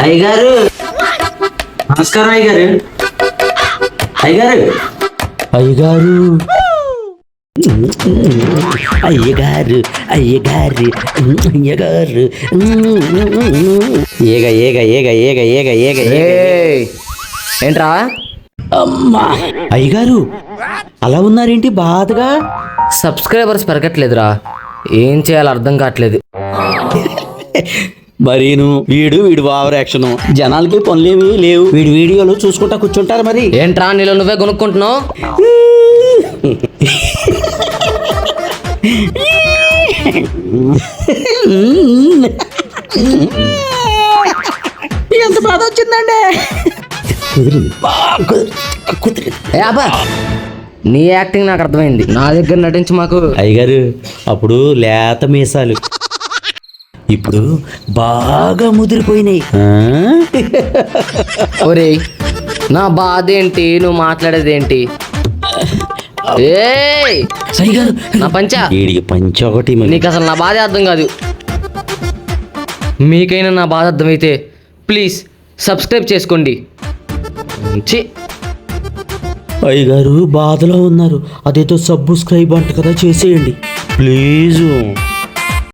అయ్యగారు నమస్కారం అయ్యగారు. అయ్యగారు అయ్యగారు అయ్యగారు అయ్యగారు అయ్యగారు ఏగ ఏగ ఏగ ఏగ ఏగ ఏగ ఏంట్రా? అమ్మా అయ్యగారు అలా ఉన్నారేంటి బాధగా? సబ్స్క్రైబర్స్ పెరగట్లేదురా, ఏం చేయాలో అర్థం కావట్లేదు. మరీను వీడు ఓవర్ యాక్షన్, జనాలకి పనులేమి లేవు, వీడి వీడియోలు చూసుకుంటా కూర్చుంటారు. మరి ఏంట్రా నీలో నువ్వే కొనుక్కుంటున్నావు? ఎంత బాధ వచ్చిందండి. ఏ అబ్బా, నీ యాక్టింగ్ నాకు అర్థమైంది, నా దగ్గర నటించి మాకు. అయ్యగారు అప్పుడు లేత మీసాలు, ఇప్పుడు బాగా ముదిరిపోయినాయి. ఒరేయ్, నా బాధ ఏంటి, నువ్వు మాట్లాడేది ఏంటి? ఏయ్ అయ్యగారు నా పంచ, వీడికి పంచ ఒకటి. నీకు అసలు నా బాధ అర్థం కాదు. మీకైనా నా బాధ అర్థమైతే ప్లీజ్ సబ్స్క్రైబ్ చేసుకోండి. ఛీ, అయ్యగారు బాధలో ఉన్నారు, అదేదో సబ్స్క్రైబ్ అంట కదా, చేసేయండి ప్లీజు.